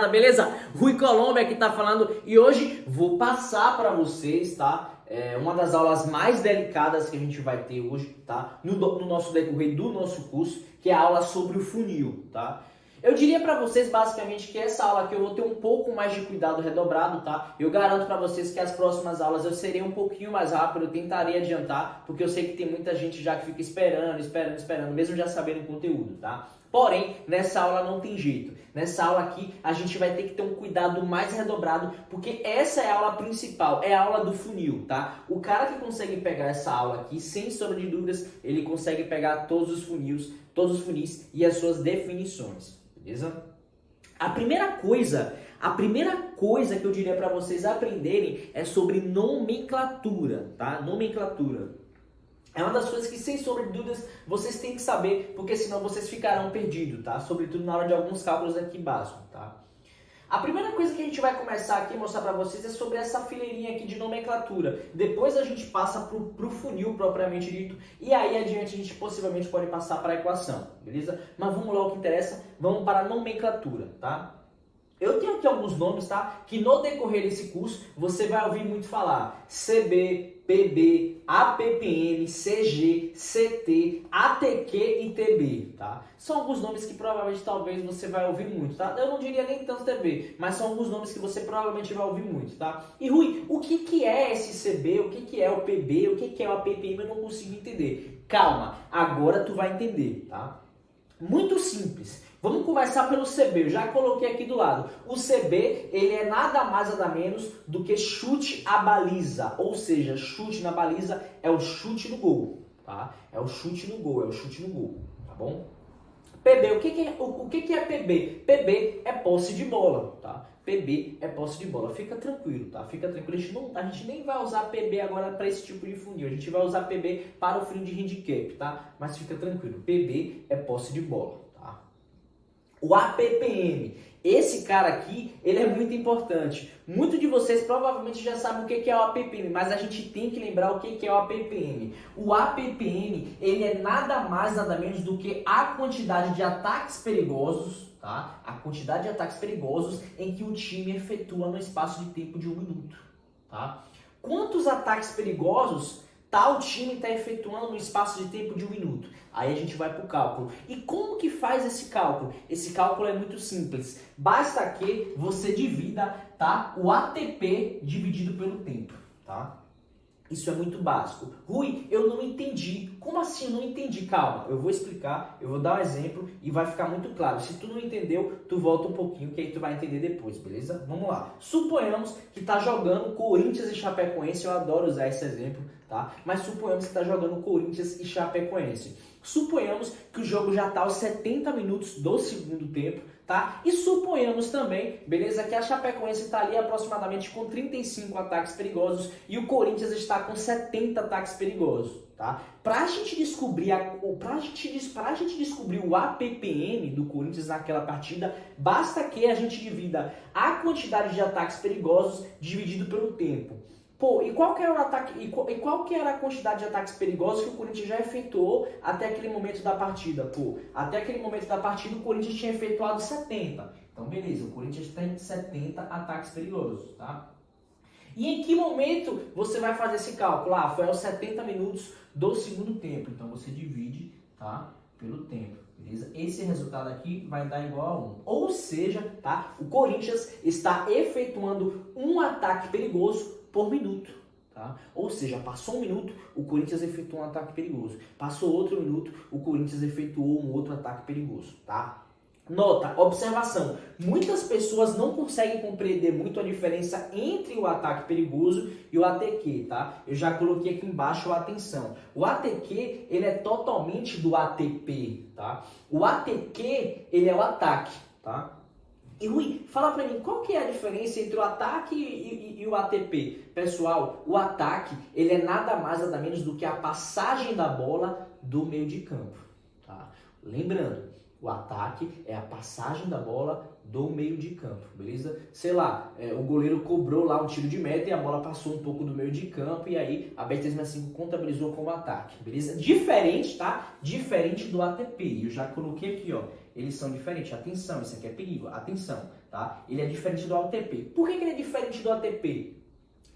Beleza? Rui Colombo que tá falando e hoje vou passar para vocês, tá? Uma das aulas mais delicadas que a gente vai ter hoje, tá? No nosso decorrer do nosso curso, que é a aula sobre o funil, tá? Eu diria para vocês basicamente que essa aula aqui eu vou ter um pouco mais de cuidado redobrado, tá? Eu garanto para vocês que as próximas aulas eu serei um pouquinho mais rápido, eu tentarei adiantar, porque eu sei que tem muita gente já que fica esperando, mesmo já sabendo o conteúdo, tá? Porém, nessa aula não tem jeito. Nessa aula aqui, a gente vai ter que ter um cuidado mais redobrado, porque essa é a aula principal, é a aula do funil, tá? O cara que consegue pegar essa aula aqui, sem sombra de dúvidas, ele consegue pegar todos os funis e as suas definições, beleza? A primeira coisa que eu diria para vocês aprenderem é sobre nomenclatura, tá? Nomenclatura. É uma das coisas que, sem sombra de dúvidas, vocês têm que saber, porque senão vocês ficarão perdidos, tá? Sobretudo na hora de alguns cálculos aqui básicos, tá? A primeira coisa que a gente vai começar aqui a mostrar para vocês é sobre essa fileirinha aqui de nomenclatura. Depois a gente passa pro funil propriamente dito, e aí adiante a gente possivelmente pode passar para a equação, beleza? Mas vamos lá, o que interessa, vamos para a nomenclatura, tá? Eu tenho aqui alguns nomes, tá? Que no decorrer desse curso você vai ouvir muito falar. CB, PB, APPM, CG, CT, ATQ e TB, tá? São alguns nomes que provavelmente talvez você vai ouvir muito, tá? Eu não diria nem tanto TB, mas são alguns nomes que você provavelmente vai ouvir muito, tá? E Rui, o que é esse CB? O que é o PB? O que é o APPM? Eu não consigo entender. Calma, agora tu vai entender, tá? Muito simples. Vamos começar pelo CB, eu já coloquei aqui do lado. O CB, ele é nada mais nada menos do que chute à baliza, ou seja, chute na baliza é o chute no gol, tá? É o chute no gol, tá bom? PB, o que é PB? PB é posse de bola, tá? PB é posse de bola. Fica tranquilo, tá? Fica tranquilo. A gente nem vai usar PB agora para esse tipo de funil. A gente vai usar PB para o funil de handicap, tá? Mas fica tranquilo. PB é posse de bola, tá? O APPM. Esse cara aqui, ele é muito importante. Muitos de vocês provavelmente já sabem o que é o APPM, mas a gente tem que lembrar o que é o APPM. O APPM, ele é nada mais, nada menos do que a quantidade de ataques perigosos, tá? A quantidade de ataques perigosos em que o time efetua no espaço de tempo de 1 minuto, tá? Quantos ataques perigosos tal time está efetuando no espaço de tempo de 1 minuto? Aí a gente vai para o cálculo. E como que faz esse cálculo? Esse cálculo é muito simples. Basta que você divida, tá, o ATP dividido pelo tempo, tá? Isso é muito básico. Rui, eu não entendi. Como assim eu não entendi? Calma, eu vou explicar, eu vou dar um exemplo e vai ficar muito claro. Se tu não entendeu, tu volta um pouquinho que aí tu vai entender depois, beleza? Vamos lá. Suponhamos que tá jogando Corinthians e Chapecoense, eu adoro usar esse exemplo, tá? Mas suponhamos que tá jogando Corinthians e Chapecoense. Suponhamos que o jogo já tá aos 70 minutos do segundo tempo, tá? E suponhamos também, beleza, que a Chapecoense está ali aproximadamente com 35 ataques perigosos e o Corinthians está com 70 ataques perigosos, tá? Pra gente descobrir o APPM do Corinthians naquela partida, basta que a gente divida a quantidade de ataques perigosos dividido pelo tempo. Pô, e qual que era o ataque, e qual que era a quantidade de ataques perigosos que o Corinthians já efetuou até aquele momento da partida? Pô, até aquele momento da partida o Corinthians tinha efetuado 70. Então, beleza, o Corinthians tem 70 ataques perigosos, tá? E em que momento você vai fazer esse cálculo? Ah, foi aos 70 minutos do segundo tempo. Então, você divide, tá, pelo tempo. Beleza? Esse resultado aqui vai dar igual a 1. Ou seja, tá, o Corinthians está efetuando um ataque perigoso por minuto, tá? Ou seja, passou 1 minuto, o Corinthians efetuou um ataque perigoso. Passou outro minuto, o Corinthians efetuou um outro ataque perigoso, tá? Nota, observação, muitas pessoas não conseguem compreender muito a diferença entre o ataque perigoso e o ATQ, tá? Eu já coloquei aqui embaixo a atenção. O ATQ, ele é totalmente do ATP, tá? O ATQ, ele é o ataque, tá? E Rui, fala pra mim, qual que é a diferença entre o ataque e o ATP? Pessoal, o ataque, ele é nada mais nada menos do que a passagem da bola do meio de campo, tá? Lembrando, o ataque é a passagem da bola do meio de campo, beleza? Sei lá, o goleiro cobrou lá um tiro de meta e a bola passou um pouco do meio de campo e aí a Bet365 contabilizou como ataque, beleza? Diferente, tá? Diferente do ATP. Eu já coloquei aqui, ó. Eles são diferentes. Atenção, isso aqui é perigo. Atenção, tá? tá? Ele é diferente do ATP. Por que ele é diferente do ATP?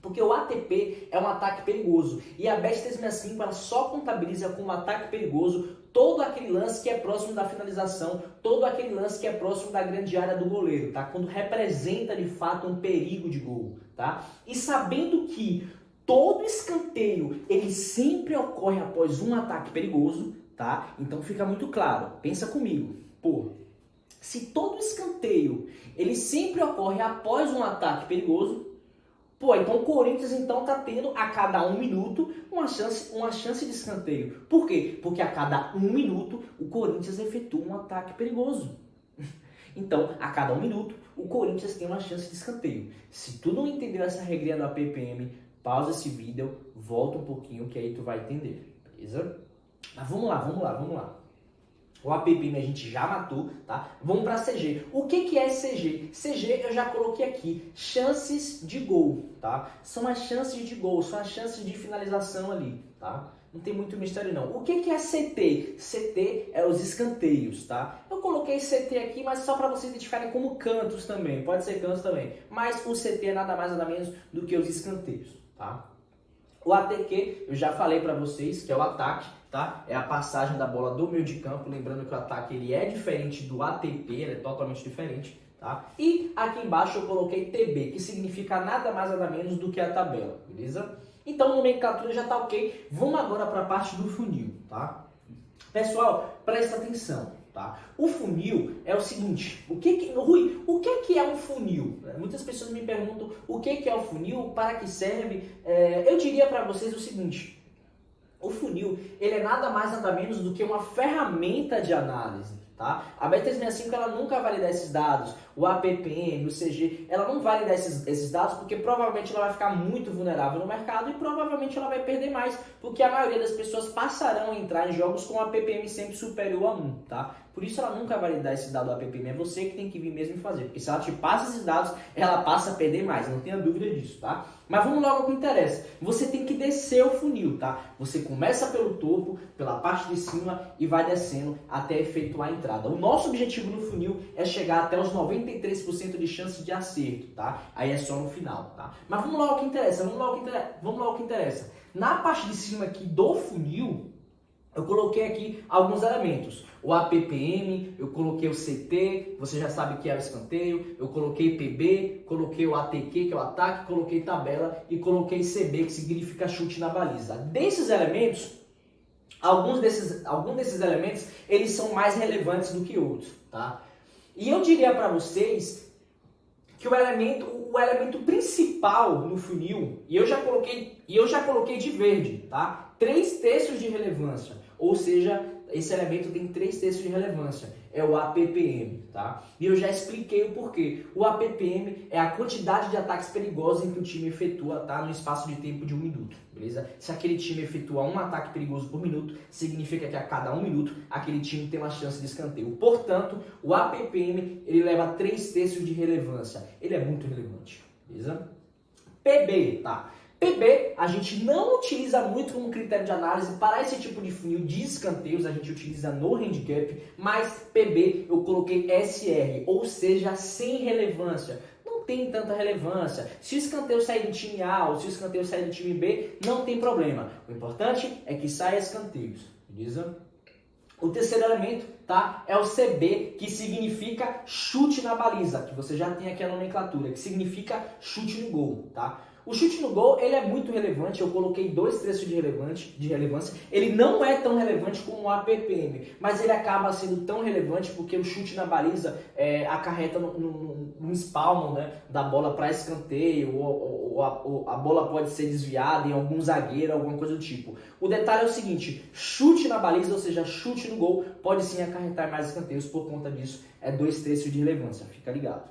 Porque o ATP é um ataque perigoso e a Bet365 ela só contabiliza como ataque perigoso todo aquele lance que é próximo da finalização, todo aquele lance que é próximo da grande área do goleiro, tá? Quando representa de fato um perigo de gol, tá? E sabendo que todo escanteio ele sempre ocorre após um ataque perigoso, tá? Então fica muito claro, pensa comigo, pô, se todo escanteio ele sempre ocorre após um ataque perigoso, pô, então o Corinthians então tá tendo a cada 1 minuto uma chance de escanteio. Por quê? Porque a cada 1 minuto o Corinthians efetua um ataque perigoso. Então, a cada 1 minuto o Corinthians tem uma chance de escanteio. Se tu não entendeu essa regrinha do APPM, pausa esse vídeo, volta um pouquinho que aí tu vai entender, beleza? Mas vamos lá. O APPM a gente já matou, tá? Vamos para CG. O que é CG? CG eu já coloquei aqui, chances de gol, tá? São as chances de gol, são as chances de finalização ali, tá? Não tem muito mistério não. O que é CT? CT é os escanteios, tá? Eu coloquei CT aqui, mas só para vocês identificarem como cantos também, pode ser cantos também. Mas o CT é nada mais nada menos do que os escanteios, tá? O ATQ, eu já falei para vocês que é o ataque, tá? É a passagem da bola do meio de campo, lembrando que o ataque ele é diferente do ATP, ele é totalmente diferente, tá? E aqui embaixo eu coloquei TB, que significa nada mais nada menos do que a tabela, beleza? Então, nomenclatura já tá ok. Vamos agora para a parte do funil, tá? Pessoal, presta atenção, tá? O funil é o seguinte, Rui, o que é um funil? Muitas pessoas me perguntam o que é o funil, para que serve. Eu diria para vocês o seguinte, o funil, ele é nada mais nada menos do que uma ferramenta de análise, tá? A Bet365 ela nunca vai validar esses dados, o APPM, o CG, ela não vai validar esses dados porque provavelmente ela vai ficar muito vulnerável no mercado e provavelmente ela vai perder mais, porque a maioria das pessoas passarão a entrar em jogos com APPM sempre superior a 1, tá? Por isso ela nunca vai validar esse dado do APPM, é você que tem que vir mesmo e fazer, porque se ela te passa esses dados, ela passa a perder mais, não tenha dúvida disso, tá? Mas vamos logo ao que interessa, você tem que descer o funil, tá? Você começa pelo topo, pela parte de cima e vai descendo até efetuar a entrada. O nosso objetivo no funil é chegar até os 93% de chance de acerto, tá? Aí é só no final, tá? Mas vamos lá ao que interessa, vamos lá ao que interessa. Na parte de cima aqui do funil, eu coloquei aqui alguns elementos. O APPM, eu coloquei o CT, você já sabe que é o escanteio, eu coloquei PB, coloquei o ATQ, que é o ataque, coloquei tabela e coloquei CB, que significa chute na baliza. Desses elementos, alguns desses elementos, eles são mais relevantes do que outros, tá? E eu diria para vocês que o elemento principal no funil, e eu já coloquei de verde, tá? 3/3 de relevância, ou seja, esse elemento tem 3/3 de relevância, é o APPM, tá? E eu já expliquei o porquê. O APPM é a quantidade de ataques perigosos em que o time efetua, tá? No espaço de tempo de 1 minuto, beleza? Se aquele time efetua um ataque perigoso por minuto, significa que a cada 1 minuto, aquele time tem uma chance de escanteio. Portanto, o APPM, ele leva 3/3 de relevância. Ele é muito relevante, beleza? PB, tá? PB, a gente não utiliza muito como critério de análise para esse tipo de funil de escanteios, a gente utiliza no handicap, mas PB eu coloquei SR, ou seja, sem relevância. Não tem tanta relevância. Se o escanteio sair do time A ou se o escanteio sair do time B, não tem problema. O importante é que saia escanteios, beleza? O terceiro elemento, tá, é o CB, que significa chute na baliza, que você já tem aqui a nomenclatura, que significa chute no gol, tá? O chute no gol, ele é muito relevante, eu coloquei 2/3 de relevância, ele não é tão relevante como o APPM, mas ele acaba sendo tão relevante porque o chute na baliza acarreta no spawn, né, da bola para escanteio, ou a bola pode ser desviada em algum zagueiro, alguma coisa do tipo. O detalhe é o seguinte, chute na baliza, ou seja, chute no gol, pode sim acarretar mais escanteios, por conta disso é 2/3 de relevância, fica ligado.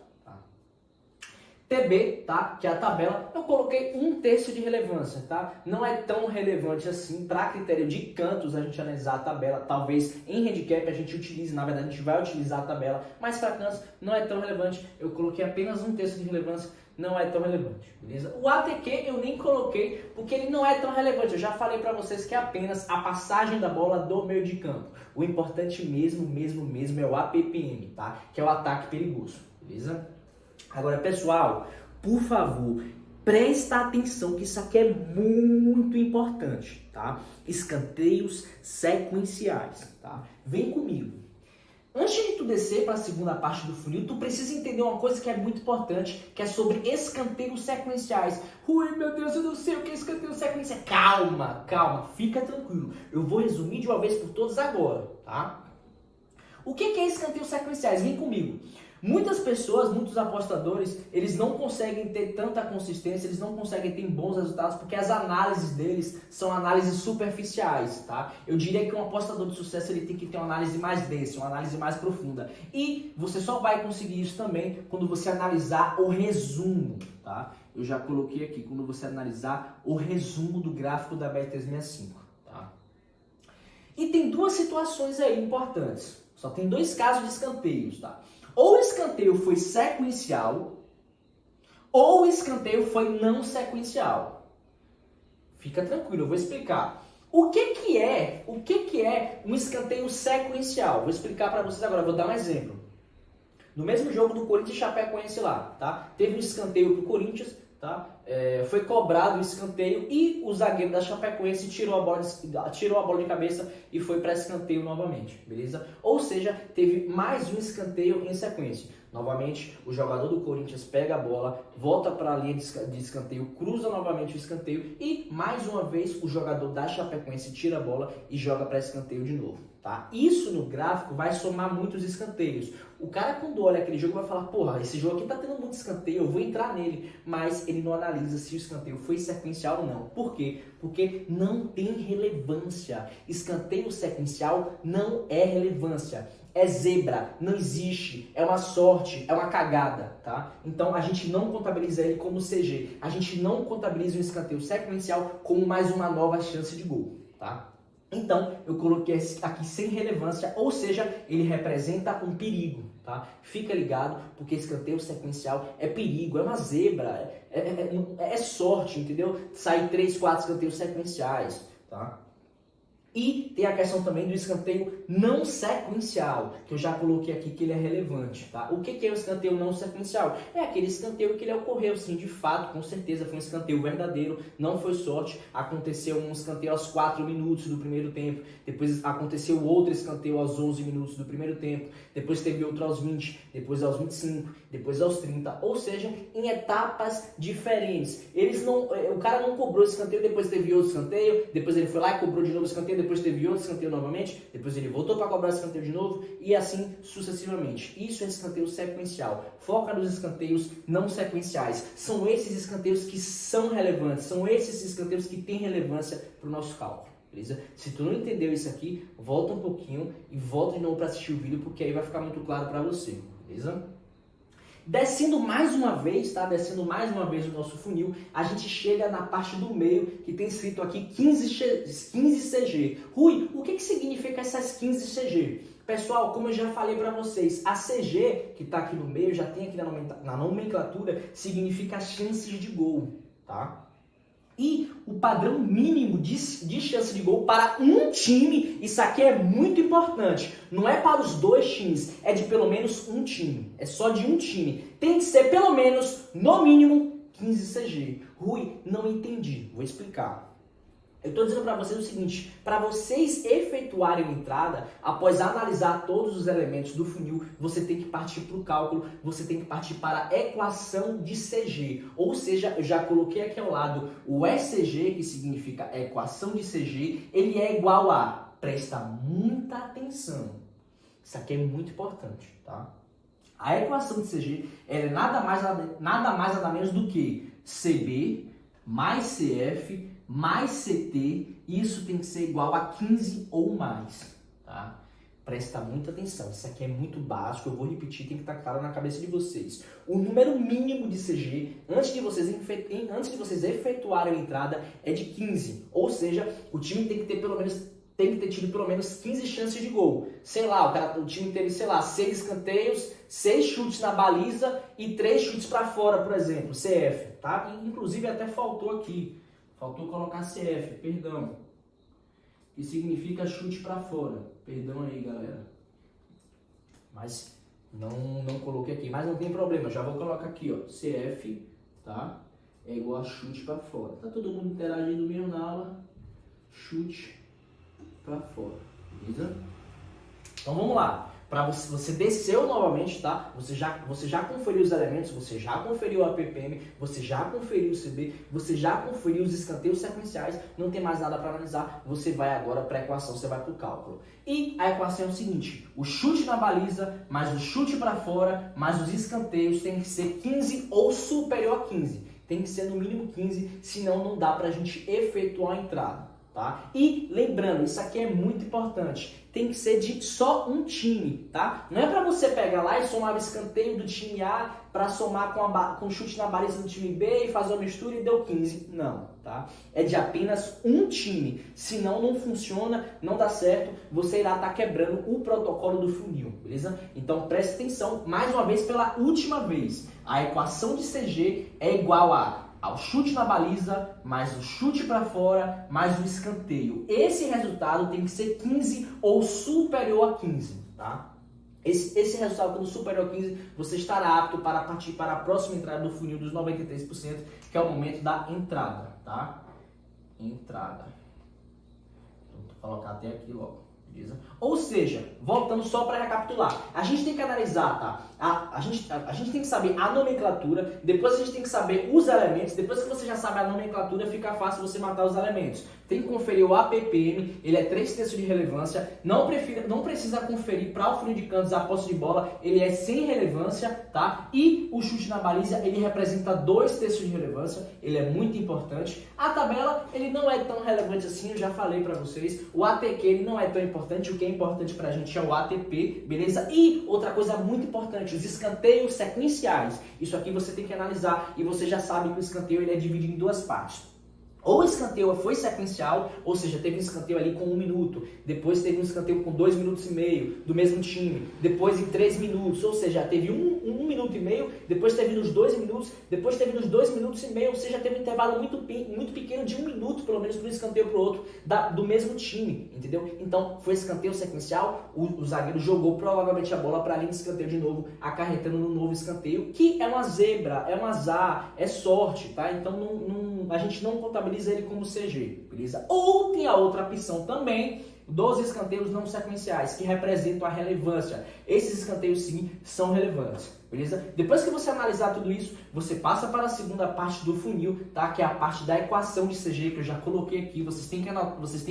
TB, tá? Que é a tabela, eu coloquei 1/3 de relevância, tá? Não é tão relevante assim para critério de cantos a gente analisar a tabela. Talvez em handicap a gente utilize, na verdade a gente vai utilizar a tabela, mas para cantos não é tão relevante. Eu coloquei apenas 1/3 de relevância, não é tão relevante, beleza? O ATQ eu nem coloquei porque ele não é tão relevante. Eu já falei para vocês que é apenas a passagem da bola do meio de campo. O importante mesmo é o APPM, tá? Que é o ataque perigoso, beleza? Agora, pessoal, por favor, presta atenção que isso aqui é muito importante, tá? Escanteios sequenciais, tá? Vem comigo. Antes de tu descer para a segunda parte do funil, tu precisa entender uma coisa que é muito importante, que é sobre escanteios sequenciais. Ui, meu Deus, eu não sei o que é escanteio sequencial. Calma, calma, fica tranquilo. Eu vou resumir de uma vez por todas agora, tá? O que é escanteios sequenciais? Vem comigo. Muitas pessoas, muitos apostadores, eles não conseguem ter tanta consistência, eles não conseguem ter bons resultados porque as análises deles são análises superficiais, tá? Eu diria que um apostador de sucesso ele tem que ter uma análise mais densa, uma análise mais profunda. E você só vai conseguir isso também quando você analisar o resumo, tá? Eu já coloquei aqui, quando você analisar o resumo do gráfico da Bet365, tá? E tem duas situações aí importantes. Só tem dois casos de escanteios, tá? Ou o escanteio foi sequencial, ou o escanteio foi não sequencial. Fica tranquilo, eu vou explicar. O que é um escanteio sequencial? Vou explicar para vocês agora, vou dar um exemplo. No mesmo jogo do Corinthians e Chapecoense lá, tá? Teve um escanteio pro Corinthians, tá? Foi cobrado o escanteio e o zagueiro da Chapecoense tirou a bola de cabeça e foi para escanteio novamente, beleza? Ou seja, teve mais um escanteio em sequência. Novamente, o jogador do Corinthians pega a bola, volta para a linha de escanteio, cruza novamente o escanteio e mais uma vez o jogador da Chapecoense tira a bola e joga para escanteio de novo, tá? Isso no gráfico vai somar muitos escanteios. O cara quando olha aquele jogo vai falar, porra, esse jogo aqui tá tendo muito escanteio, eu vou entrar nele, mas ele não analisa se o escanteio foi sequencial ou não. Por quê? Porque não tem relevância. Escanteio sequencial não é relevância. É zebra, não existe, é uma sorte, é uma cagada, tá? Então a gente não contabiliza ele como CG, a gente não contabiliza o escanteio sequencial como mais uma nova chance de gol, tá? Então eu coloquei aqui sem relevância, ou seja, ele representa um perigo, tá? Fica ligado, porque escanteio sequencial é perigo, é uma zebra, é sorte, entendeu? Sai 3, 4 escanteios sequenciais, tá? E tem a questão também do escanteio não sequencial, que eu já coloquei aqui que ele é relevante, tá? O que é o escanteio não sequencial? É aquele escanteio que ele ocorreu, sim, de fato, com certeza, foi um escanteio verdadeiro, não foi sorte, aconteceu um escanteio aos 4 minutos do primeiro tempo, depois aconteceu outro escanteio aos 11 minutos do primeiro tempo, depois teve outro aos 20, depois aos 25, depois aos 30, ou seja, em etapas diferentes. O cara não cobrou esse escanteio, depois teve outro escanteio, depois ele foi lá e cobrou de novo o escanteio, depois teve outro escanteio novamente, depois ele voltou para cobrar escanteio de novo e assim sucessivamente. Isso é escanteio sequencial. Foca nos escanteios não sequenciais. São esses escanteios que são relevantes, são esses escanteios que têm relevância para o nosso cálculo. Beleza? Se tu não entendeu isso aqui, volta um pouquinho e volta de novo para assistir o vídeo, porque aí vai ficar muito claro para você. Beleza? Descendo mais uma vez, tá? Descendo mais uma vez o nosso funil, a gente chega na parte do meio que tem escrito aqui 15 CG. Rui, o que significa essas 15 CG? Pessoal, como eu já falei para vocês, a CG que está aqui no meio, já tem aqui na nomenclatura, significa chances de gol, tá? E o padrão mínimo de chance de gol para um time, isso aqui é muito importante. Não é para os dois times, é de pelo menos um time. É só de um time. Tem que ser pelo menos, no mínimo, 15 CG. Rui, não entendi. Vou explicar. Eu estou dizendo para vocês o seguinte, para vocês efetuarem a entrada, após analisar todos os elementos do funil, você tem que partir para o cálculo, você tem que partir para a equação de CG. Ou seja, eu já coloquei aqui ao lado o ECG, que significa equação de CG, ele é igual a, presta muita atenção, isso aqui é muito importante, tá? A equação de CG é nada mais nada menos do que CB mais CF mais CT, isso tem que ser igual a 15 ou mais, tá? Presta muita atenção, isso aqui é muito básico, eu vou repetir, tem que estar claro na cabeça de vocês. O número mínimo de CG, antes de vocês efetuarem a entrada, é de 15, ou seja, o time tem que ter tido pelo menos 15 chances de gol. Sei lá, o time teve, sei lá, 6 escanteios, 6 chutes na baliza e 3 chutes para fora, por exemplo, CF, tá? Inclusive até faltou aqui. Faltou colocar CF, perdão. Que significa chute para fora. Perdão aí, galera. Mas Não coloquei aqui, mas não tem problema. Já vou colocar aqui, ó. CF, tá? É igual a chute para fora. Tá todo mundo interagindo mesmo na aula. Chute para fora, beleza? Então vamos lá. Para você desceu novamente, tá? Você já conferiu os elementos, você já conferiu a ppm, você já conferiu o CB, você já conferiu os escanteios sequenciais, não tem mais nada para analisar, você vai agora para a equação, você vai para o cálculo. E a equação é o seguinte, o chute na baliza, mais o chute para fora, mais os escanteios tem que ser 15 ou superior a 15. Tem que ser no mínimo 15, senão não dá para a gente efetuar a entrada. Tá? E lembrando, isso aqui é muito importante, tem que ser de só um time, tá? Não é para você pegar lá e somar o escanteio do time A para somar com o chute na baliza do time B e fazer uma mistura e deu 15. Não, tá? É de apenas um time, senão não funciona, não dá certo, você irá estar quebrando o protocolo do funil, beleza? Então preste atenção, mais uma vez, pela última vez, a equação de CG é igual ao chute na baliza, mais o chute para fora, mais o escanteio. Esse resultado tem que ser 15 ou superior a 15, tá? Esse resultado, quando superior a 15, você estará apto para partir para a próxima entrada do funil dos 93%, que é o momento da entrada, tá? Entrada. Então, vou colocar até aqui logo. Beleza? Ou seja, voltando só para recapitular, a gente tem que analisar, tá? A gente tem que saber a nomenclatura, depois a gente tem que saber os elementos, depois que você já sabe a nomenclatura, fica fácil você matar os elementos. Tem que conferir o APPM, ele é 3/3 de relevância, não precisa conferir para o funil de cantos a posse de bola, ele é sem relevância, tá? E o chute na baliza, ele representa 2/3 de relevância, ele é muito importante. A tabela, ele não é tão relevante assim, eu já falei para vocês, o ATQ, ele não é tão importante, o que é importante pra gente é o ATP, beleza? E outra coisa muito importante, os escanteios sequenciais. Isso aqui você tem que analisar e você já sabe que o escanteio ele é dividido em duas partes. Ou o escanteio foi sequencial, ou seja, teve um escanteio ali com 1 minuto, depois teve um escanteio com 2 minutos e meio do mesmo time, depois em 3 minutos, ou seja, teve um minuto e meio, depois teve nos 2 minutos, depois teve nos 2 minutos e meio, ou seja, teve um intervalo muito pequeno de 1 minuto, pelo menos, para um escanteio para o outro, do mesmo time, entendeu? Então, foi escanteio sequencial, o zagueiro jogou provavelmente a bola para a linha de escanteio de novo, acarretando no novo escanteio, que é uma zebra, é um azar, é sorte, tá? Então, a gente não contabiliza ele como CG, beleza? Ou tem a outra opção também dos escanteios não sequenciais, que representam a relevância. Esses escanteios sim são relevantes, beleza? Depois que você analisar tudo isso, você passa para a segunda parte do funil, tá? Que é a parte da equação de CG, que eu já coloquei aqui, vocês têm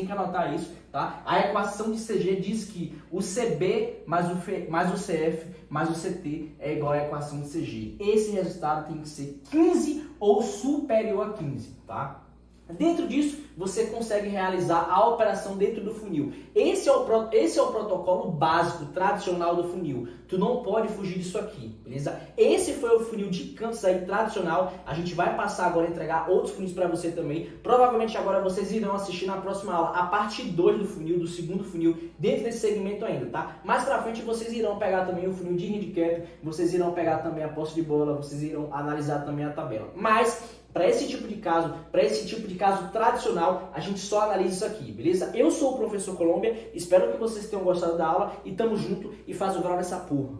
que anotar isso, tá? A equação de CG diz que o CB mais o CF mais o CT é igual à equação de CG. Esse resultado tem que ser 15 ou superior a 15, tá? Dentro disso, você consegue realizar a operação dentro do funil. Esse é o protocolo básico, tradicional do funil. Tu não pode fugir disso aqui, beleza? Esse foi o funil de cantos aí, tradicional. A gente vai passar agora a entregar outros funis para você também. Provavelmente agora vocês irão assistir na próxima aula a parte 2 do funil, do segundo funil, dentro desse segmento ainda, tá? Mais pra frente vocês irão pegar também o funil de handicap, vocês irão pegar também a posse de bola, vocês irão analisar também a tabela. Mas para esse tipo de caso tradicional, a gente só analisa isso aqui, beleza? Eu sou o professor Colômbia, espero que vocês tenham gostado da aula e tamo junto e faz o grau dessa porra.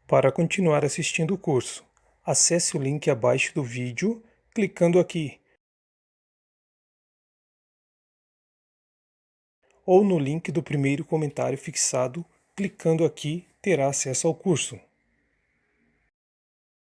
Para continuar assistindo o curso, acesse o link abaixo do vídeo, clicando aqui. Ou no link do primeiro comentário fixado, clicando aqui, terá acesso ao curso.